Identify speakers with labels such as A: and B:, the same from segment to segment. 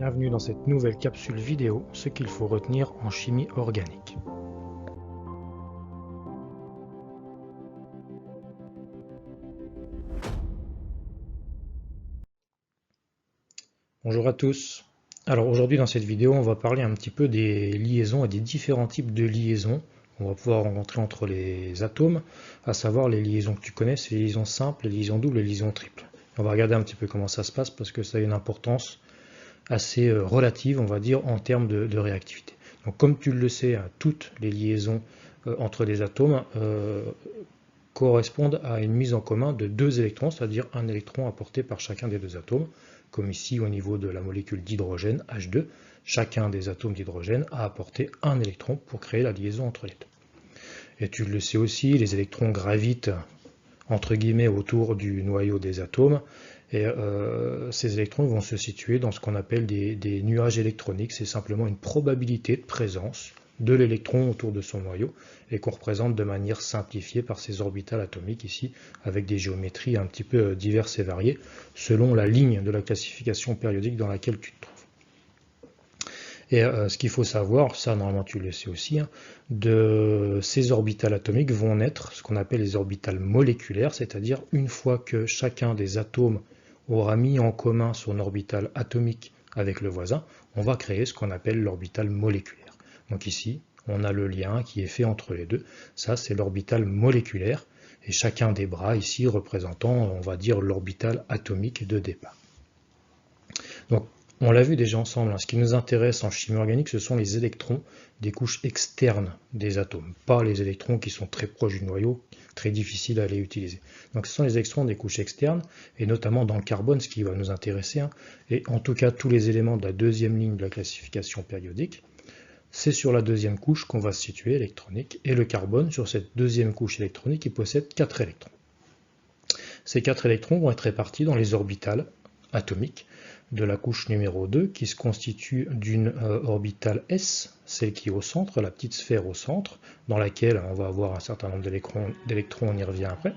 A: Bienvenue dans cette nouvelle capsule vidéo, ce qu'il faut retenir en chimie organique. Bonjour à tous. Alors aujourd'hui dans cette vidéo, on va parler un petit peu des liaisons et des différents types de liaisons qu'on va pouvoir rencontrer entre les atomes, à savoir les liaisons que tu connais, c'est les liaisons simples, les liaisons doubles et les liaisons triples. On va regarder un petit peu comment ça se passe parce que ça a une importance assez relative, on va dire, en termes de réactivité. Donc comme tu le sais, toutes les liaisons entre les atomes correspondent à une mise en commun de deux électrons, c'est-à-dire un électron apporté par chacun des deux atomes, comme ici au niveau de la molécule d'hydrogène H2, chacun des atomes d'hydrogène a apporté un électron pour créer la liaison entre les deux. Et tu le sais aussi, les électrons gravitent entre guillemets autour du noyau des atomes, et ces électrons vont se situer dans ce qu'on appelle des nuages électroniques. C'est simplement une probabilité de présence de l'électron autour de son noyau et qu'on représente de manière simplifiée par ces orbitales atomiques ici, avec des géométries un petit peu diverses et variées selon la ligne de la classification périodique dans laquelle tu te trouves. Et ce qu'il faut savoir, ça normalement tu le sais aussi, de ces orbitales atomiques vont naître ce qu'on appelle les orbitales moléculaires, c'est-à-dire une fois que chacun des atomes aura mis en commun son orbital atomique avec le voisin, on va créer ce qu'on appelle l'orbital moléculaire. Donc ici, on a le lien qui est fait entre les deux, ça c'est l'orbital moléculaire, et chacun des bras ici représentant, on va dire, l'orbital atomique de départ. Donc, on l'a vu déjà ensemble, ce qui nous intéresse en chimie organique, ce sont les électrons des couches externes des atomes, pas les électrons qui sont très proches du noyau, très difficiles à les utiliser. Donc ce sont les électrons des couches externes, et notamment dans le carbone, ce qui va nous intéresser, et en tout cas tous les éléments de la deuxième ligne de la classification périodique, c'est sur la deuxième couche qu'on va se situer électronique, et le carbone, sur cette deuxième couche électronique, il possède 4 électrons. Ces 4 électrons vont être répartis dans les orbitales atomiques de la couche numéro 2 qui se constitue d'une orbitale S, celle qui est au centre, la petite sphère au centre, dans laquelle on va avoir un certain nombre d'électrons, on y revient après.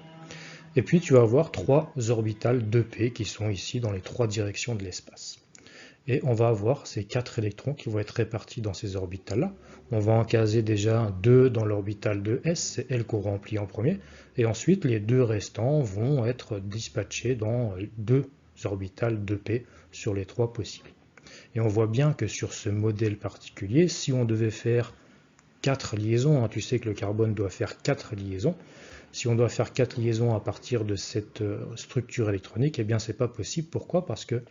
A: Et puis tu vas avoir 3 orbitales 2p qui sont ici dans les 3 directions de l'espace. Et on va avoir ces 4 électrons qui vont être répartis dans ces orbitales-là. On va en caser déjà 2 dans l'orbitale de S, c'est elle qu'on remplit en premier, et ensuite les 2 restants vont être dispatchés dans 2 orbitales 2p sur les 3 possibles. Et on voit bien que sur ce modèle particulier, si on devait faire 4 liaisons, tu sais que le carbone doit faire 4 liaisons, si on doit faire 4 liaisons à partir de cette structure électronique, eh bien c'est pas possible. Pourquoi? Parce que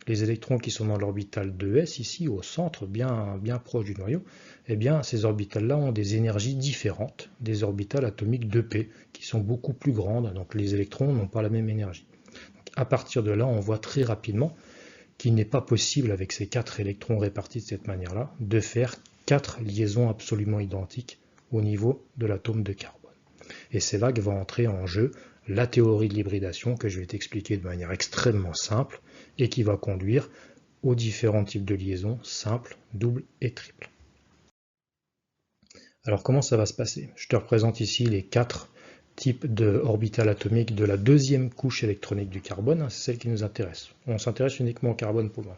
A: les électrons qui sont dans l'orbital 2s, ici au centre, bien proche du noyau, eh bien ces orbitales-là ont des énergies différentes des orbitales atomiques 2p, qui sont beaucoup plus grandes, donc les électrons n'ont pas la même énergie. À partir de là, on voit très rapidement qu'il n'est pas possible, avec ces 4 électrons répartis de cette manière-là, de faire 4 liaisons absolument identiques au niveau de l'atome de carbone. Et c'est là que va entrer en jeu la théorie de l'hybridation que je vais t'expliquer de manière extrêmement simple et qui va conduire aux différents types de liaisons simples, doubles et triples. Alors comment ça va se passer? Je te représente ici les 4 type d'orbital atomique de la deuxième couche électronique du carbone, c'est celle qui nous intéresse. On s'intéresse uniquement au carbone pour moi.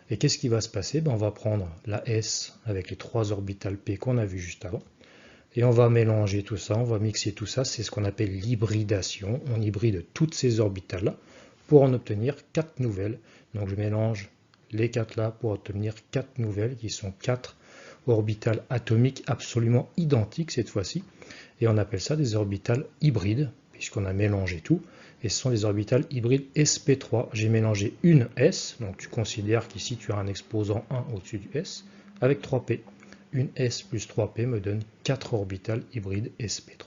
A: Et qu'est-ce qui va se passer? On va prendre la S avec les 3 orbitales P qu'on a vu juste avant, et on va mélanger tout ça, on va mixer tout ça, c'est ce qu'on appelle l'hybridation. On hybride toutes ces orbitales-là pour en obtenir 4 nouvelles. Donc je mélange les 4 là pour obtenir 4 nouvelles qui sont 4 orbitales atomiques absolument identiques cette fois-ci. Et on appelle ça des orbitales hybrides, puisqu'on a mélangé tout. Et ce sont des orbitales hybrides sp3. J'ai mélangé une S, donc tu considères qu'ici tu as un exposant 1 au-dessus du S, avec 3p. Une S plus 3p me donne 4 orbitales hybrides sp3,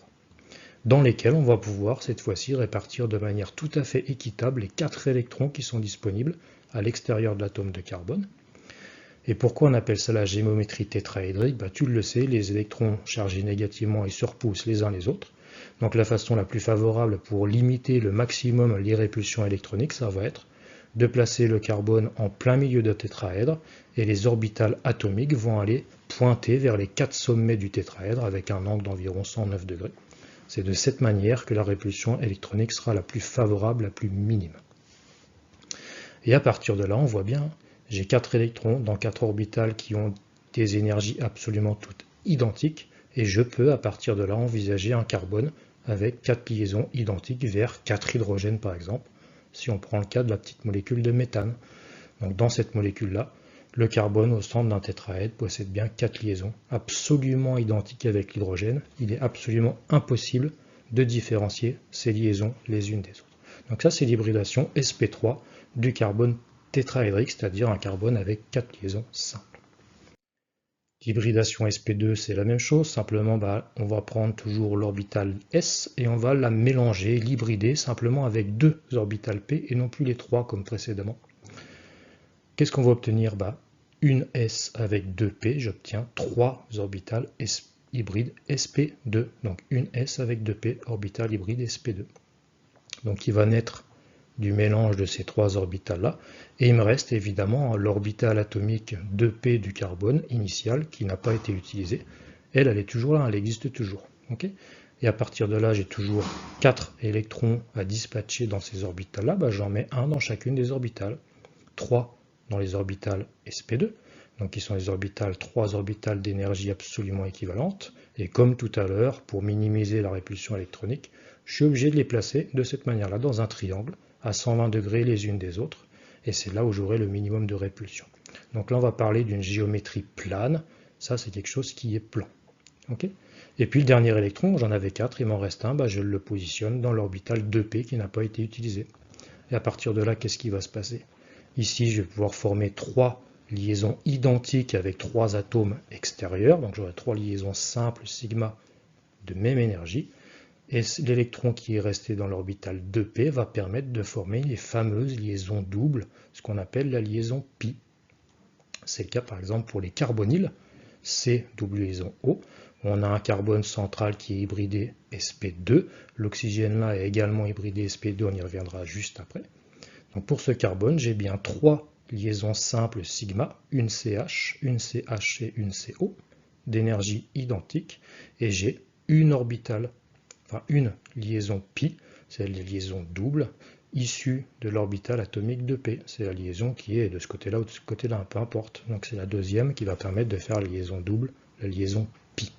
A: dans lesquelles on va pouvoir cette fois-ci répartir de manière tout à fait équitable les 4 électrons qui sont disponibles à l'extérieur de l'atome de carbone. Et pourquoi on appelle ça la géométrie tétraédrique? Tu le sais, les électrons chargés négativement ils se repoussent les uns les autres. Donc la façon la plus favorable pour limiter le maximum les répulsions électroniques, ça va être de placer le carbone en plein milieu d'un tétraèdre, et les orbitales atomiques vont aller pointer vers les 4 sommets du tétraèdre avec un angle d'environ 109 degrés. C'est de cette manière que la répulsion électronique sera la plus favorable, la plus minime. Et à partir de là, on voit bien j'ai 4 électrons dans 4 orbitales qui ont des énergies absolument toutes identiques, et je peux à partir de là envisager un carbone avec 4 liaisons identiques vers 4 hydrogènes par exemple, si on prend le cas de la petite molécule de méthane. Donc dans cette molécule-là, le carbone au centre d'un tétraèdre possède bien 4 liaisons absolument identiques avec l'hydrogène. Il est absolument impossible de différencier ces liaisons les unes des autres. Donc ça, c'est l'hybridation sp3 du carbone tétraédrique, c'est-à-dire un carbone avec 4 liaisons simples. L'hybridation sp2, c'est la même chose, simplement on va prendre toujours l'orbital s et on va la mélanger, l'hybrider simplement avec 2 orbitales p et non plus les 3 comme précédemment. Qu'est-ce qu'on va obtenir? Une S avec 2P, j'obtiens 3 orbitales hybrides sp2. Donc une S avec 2P orbital hybride sp2. Donc il va naître du mélange de ces 3 orbitales-là. Et il me reste évidemment l'orbital atomique 2P du carbone initial qui n'a pas été utilisé. Elle est toujours là, elle existe toujours. Okay, et à partir de là, j'ai toujours 4 électrons à dispatcher dans ces orbitales-là. J'en mets un dans chacune des orbitales. 3 dans les orbitales sp2, donc qui sont les orbitales, 3 orbitales d'énergie absolument équivalentes, et comme tout à l'heure, pour minimiser la répulsion électronique, je suis obligé de les placer de cette manière-là dans un triangle, à 120 degrés les unes des autres, et c'est là où j'aurai le minimum de répulsion. Donc là, on va parler d'une géométrie plane, ça c'est quelque chose qui est plan. Okay, et puis le dernier électron, j'en avais 4, il m'en reste un, je le positionne dans l'orbital 2p qui n'a pas été utilisé. Et à partir de là, qu'est-ce qui va se passer? Ici, je vais pouvoir former 3 liaisons identiques avec 3 atomes extérieurs. Donc j'aurai 3 liaisons simples sigma de même énergie. Et l'électron qui est resté dans l'orbital 2p va permettre de former les fameuses liaisons doubles, ce qu'on appelle la liaison pi. C'est le cas par exemple pour les carbonyles, C double liaison O. On a un carbone central qui est hybridé sp2. L'oxygène là est également hybridé sp2, on y reviendra juste après. Donc pour ce carbone, j'ai bien 3 liaisons simples sigma, une CH, une CH et une CO, d'énergie identique, et j'ai une orbitale, enfin une liaison pi, c'est la liaison double, issue de l'orbital atomique de P. C'est la liaison qui est de ce côté-là ou de ce côté-là, peu importe. Donc c'est la deuxième qui va permettre de faire la liaison double, la liaison pi.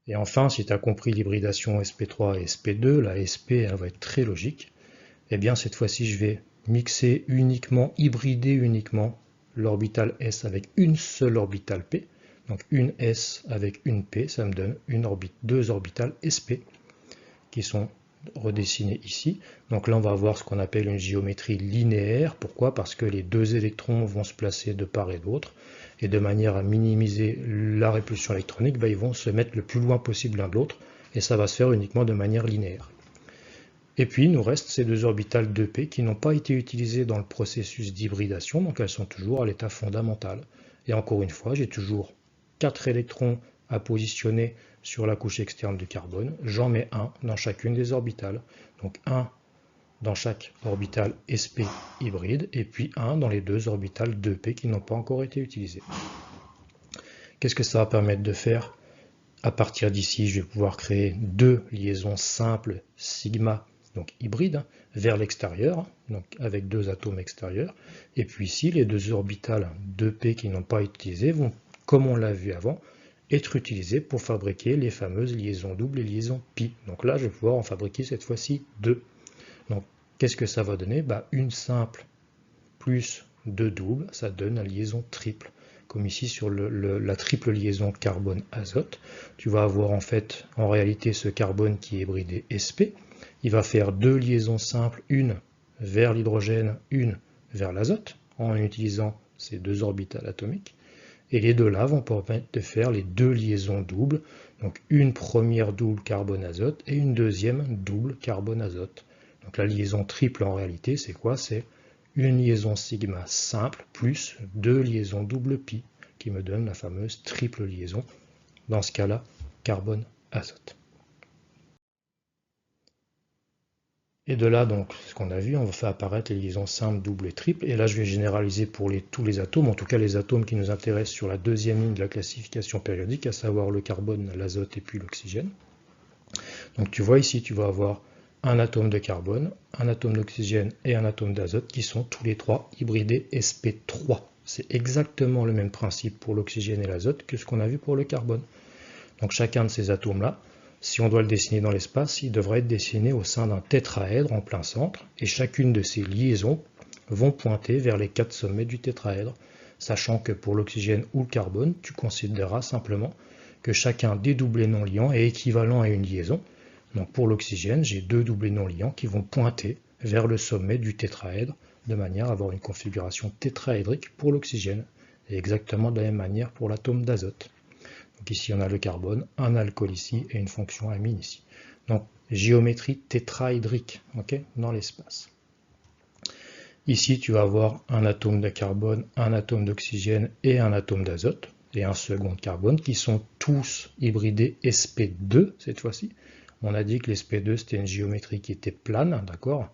A: Et enfin, si tu as compris l'hybridation sp3 et sp2, la sp elle va être très logique. Eh bien cette fois-ci je vais mixer uniquement, hybrider uniquement l'orbital S avec une seule orbitale P. Donc une S avec une P, ça me donne deux orbitales sp qui sont redessinées ici. Donc là on va avoir ce qu'on appelle une géométrie linéaire. Pourquoi? Parce que les deux électrons vont se placer de part et d'autre. Et de manière à minimiser la répulsion électronique, ils vont se mettre le plus loin possible l'un de l'autre. Et ça va se faire uniquement de manière linéaire. Et puis, il nous reste ces deux orbitales 2p qui n'ont pas été utilisées dans le processus d'hybridation, donc elles sont toujours à l'état fondamental. Et encore une fois, j'ai toujours 4 électrons à positionner sur la couche externe du carbone. J'en mets un dans chacune des orbitales. Donc un dans chaque orbitale sp hybride, et puis un dans les deux orbitales 2p qui n'ont pas encore été utilisées. Qu'est-ce que ça va permettre de faire? À partir d'ici, je vais pouvoir créer 2 liaisons simples sigma, donc hybride, vers l'extérieur, donc avec 2 atomes extérieurs. Et puis ici, les 2 orbitales 2p qui n'ont pas été utilisées vont, comme on l'a vu avant, être utilisées pour fabriquer les fameuses liaisons doubles et liaisons pi. Donc là, je vais pouvoir en fabriquer cette fois-ci 2. Donc, qu'est-ce que ça va donner? Une simple plus 2 doubles, ça donne la liaison triple. Comme ici sur la triple liaison carbone-azote, tu vas avoir en réalité ce carbone qui est hybridé sp. Il va faire 2 liaisons simples, une vers l'hydrogène, une vers l'azote, en utilisant ces 2 orbitales atomiques. Et les deux là vont permettre de faire les 2 liaisons doubles, donc une première double carbone-azote et une deuxième double carbone-azote. Donc la liaison triple en réalité, c'est quoi? C'est une liaison sigma simple plus 2 liaisons double pi, qui me donne la fameuse triple liaison, dans ce cas-là, carbone-azote. Et de là, donc, ce qu'on a vu, on va faire apparaître les liaisons simples, doubles et triples. Et là, je vais généraliser pour tous les atomes, en tout cas les atomes qui nous intéressent sur la deuxième ligne de la classification périodique, à savoir le carbone, l'azote et puis l'oxygène. Donc tu vois ici, tu vas avoir un atome de carbone, un atome d'oxygène et un atome d'azote qui sont tous les trois hybridés sp3. C'est exactement le même principe pour l'oxygène et l'azote que ce qu'on a vu pour le carbone. Donc chacun de ces atomes-là, si on doit le dessiner dans l'espace, il devrait être dessiné au sein d'un tétraèdre en plein centre, et chacune de ces liaisons vont pointer vers les 4 sommets du tétraèdre, sachant que pour l'oxygène ou le carbone, tu considéreras simplement que chacun des doublés non liants est équivalent à une liaison. Donc pour l'oxygène, j'ai 2 doublés non liants qui vont pointer vers le sommet du tétraèdre, de manière à avoir une configuration tétraédrique pour l'oxygène, et exactement de la même manière pour l'atome d'azote. Donc ici on a le carbone, un alcool ici et une fonction amine ici. Donc géométrie tétraédrique, dans l'espace. Ici tu vas avoir un atome de carbone, un atome d'oxygène et un atome d'azote, et un second de carbone, qui sont tous hybridés sp2 cette fois-ci. On a dit que l'sp2 c'était une géométrie qui était plane, d'accord?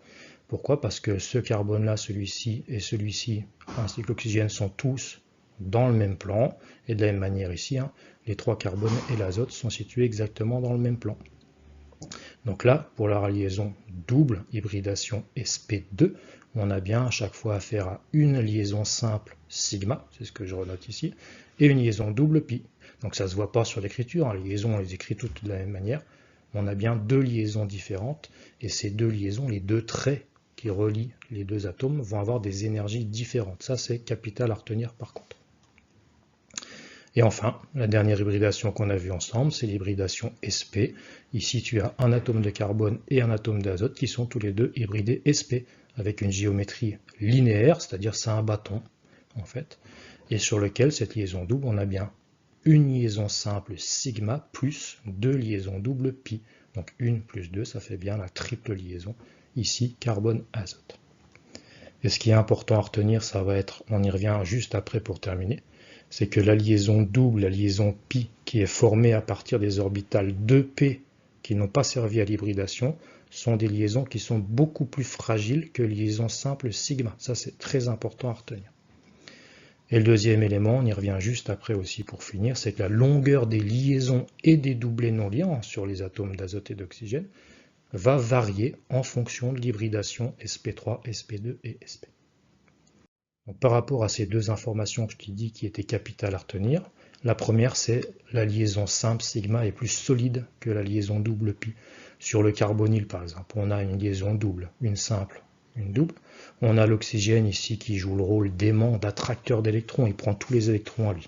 A: Pourquoi? Parce que ce carbone-là, celui-ci et celui-ci, ainsi que l'oxygène, sont tous dans le même plan, et de la même manière ici, les 3 carbones et l'azote sont situés exactement dans le même plan. Donc là, pour la liaison double hybridation sp2, on a bien à chaque fois affaire à une liaison simple sigma, c'est ce que je renote ici, et une liaison double pi. Donc ça ne se voit pas sur l'écriture, les liaisons on les écrit toutes de la même manière. On a bien 2 liaisons différentes, et ces 2 liaisons, les 2 traits qui relient les 2 atomes, vont avoir des énergies différentes. Ça c'est capital à retenir par contre. Et enfin, la dernière hybridation qu'on a vue ensemble, c'est l'hybridation sp. Ici, tu as un atome de carbone et un atome d'azote qui sont tous les deux hybridés sp, avec une géométrie linéaire, c'est-à-dire c'est un bâton, en fait, et sur lequel, cette liaison double, on a bien une liaison simple sigma plus 2 liaisons doubles pi. Donc 1 plus 2, ça fait bien la triple liaison, ici, carbone-azote. Et ce qui est important à retenir, ça va être, on y revient juste après pour terminer, c'est que la liaison double, la liaison pi, qui est formée à partir des orbitales 2p qui n'ont pas servi à l'hybridation, sont des liaisons qui sont beaucoup plus fragiles que les liaisons simples sigma. Ça, c'est très important à retenir. Et le deuxième élément, on y revient juste après aussi pour finir, c'est que la longueur des liaisons et des doublés non liants sur les atomes d'azote et d'oxygène va varier en fonction de l'hybridation sp3, sp2 et sp. Donc, par rapport à ces 2 informations que je t'ai dit qui étaient capitales à retenir, la première c'est la liaison simple sigma est plus solide que la liaison double pi. Sur le carbonyle par exemple, on a une liaison double, une simple, une double. On a l'oxygène ici qui joue le rôle d'aimant, d'attracteur d'électrons, il prend tous les électrons à lui.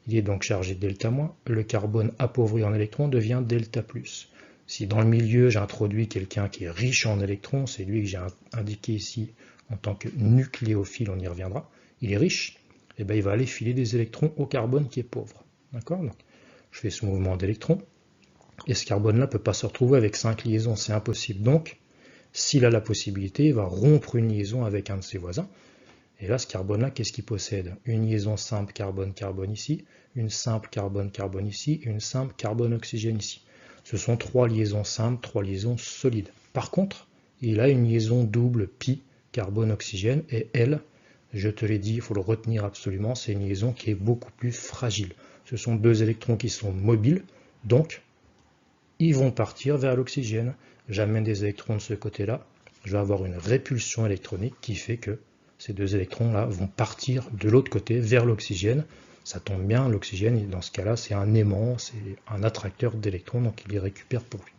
A: Il est donc chargé de delta-, le carbone appauvri en électrons devient delta+. Si dans le milieu j'introduis quelqu'un qui est riche en électrons, c'est lui que j'ai indiqué ici en tant que nucléophile, on y reviendra, il est riche, et bien il va aller filer des électrons au carbone qui est pauvre. D'accord? Donc, je fais ce mouvement d'électrons, et ce carbone-là ne peut pas se retrouver avec 5 liaisons, c'est impossible. Donc, s'il a la possibilité, il va rompre une liaison avec un de ses voisins, et là, ce carbone-là, qu'est-ce qu'il possède? Une liaison simple carbone-carbone ici, une simple carbone-carbone ici, et une simple carbone-oxygène ici. Ce sont 3 liaisons simples, 3 liaisons solides. Par contre, il a une liaison double pi, carbone-oxygène, et elle, je te l'ai dit, il faut le retenir absolument, c'est une liaison qui est beaucoup plus fragile. Ce sont 2 électrons qui sont mobiles, donc ils vont partir vers l'oxygène. J'amène des électrons de ce côté-là, je vais avoir une répulsion électronique qui fait que ces 2 électrons-là vont partir de l'autre côté vers l'oxygène. Ça tombe bien, l'oxygène, dans ce cas-là, c'est un aimant, c'est un attracteur d'électrons, donc il les récupère pour lui.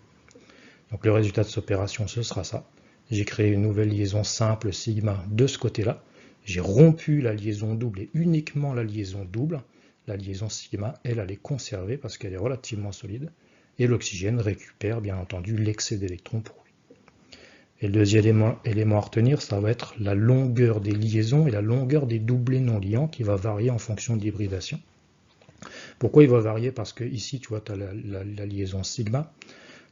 A: Donc le résultat de cette opération, ce sera ça. J'ai créé une nouvelle liaison simple sigma de ce côté-là. J'ai rompu la liaison double et uniquement la liaison double. La liaison sigma, elle est conservée parce qu'elle est relativement solide. Et l'oxygène récupère bien entendu l'excès d'électrons pour lui. Et le deuxième élément à retenir, ça va être la longueur des liaisons et la longueur des doublés non liants qui va varier en fonction de l'hybridation. Pourquoi il va varier? Parce que ici, tu vois, tu as la liaison sigma.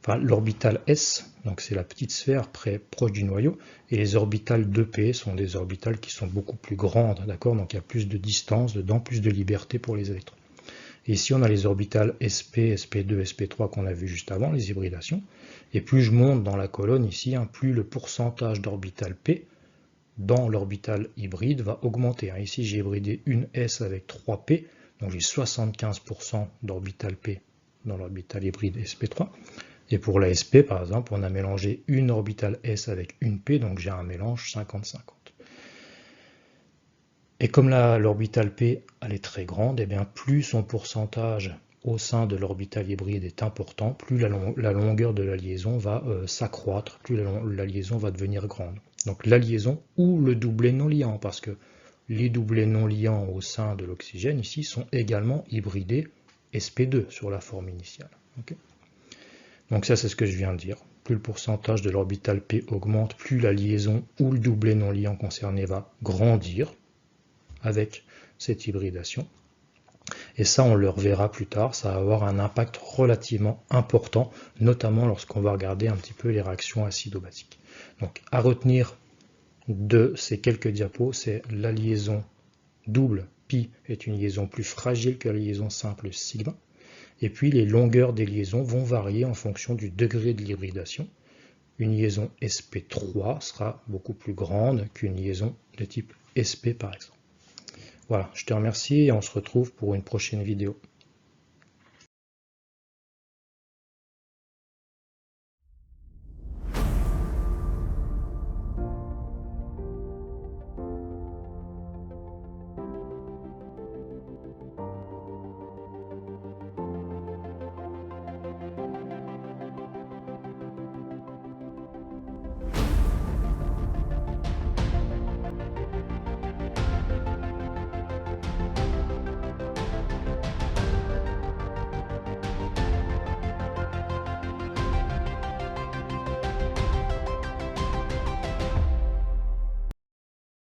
A: Enfin, l'orbital S, donc c'est la petite sphère proche du noyau, et les orbitales 2p sont des orbitales qui sont beaucoup plus grandes, d'accord? Donc il y a plus de distance dedans, plus de liberté pour les électrons. Et ici on a les orbitales sp, sp2, sp3 qu'on a vu juste avant, les hybridations, et plus je monte dans la colonne ici, plus le pourcentage d'orbital p dans l'orbital hybride va augmenter. Ici j'ai hybridé une s avec 3p, donc j'ai 75% d'orbital p dans l'orbital hybride sp3, Et pour la sp, par exemple, on a mélangé une orbitale s avec une p, donc j'ai un mélange 50-50. Et comme l'orbitale p elle est très grande, et bien plus son pourcentage au sein de l'orbital hybride est important, plus la longueur de la liaison va s'accroître, plus la liaison va devenir grande. Donc la liaison ou le doublet non liant, parce que les doublets non liants au sein de l'oxygène ici sont également hybridés sp2 sur la forme initiale. Okay. Donc ça c'est ce que je viens de dire. Plus le pourcentage de l'orbital p augmente, plus la liaison ou le doublet non liant concerné va grandir avec cette hybridation. Et ça, on le reverra plus tard, ça va avoir un impact relativement important, notamment lorsqu'on va regarder un petit peu les réactions acido-basiques. Donc, à retenir de ces quelques diapos, c'est la liaison double pi est une liaison plus fragile que la liaison simple sigma. Et puis, les longueurs des liaisons vont varier en fonction du degré de l'hybridation. Une liaison sp3 sera beaucoup plus grande qu'une liaison de type sp, par exemple. Voilà, je te remercie et on se retrouve pour une prochaine vidéo.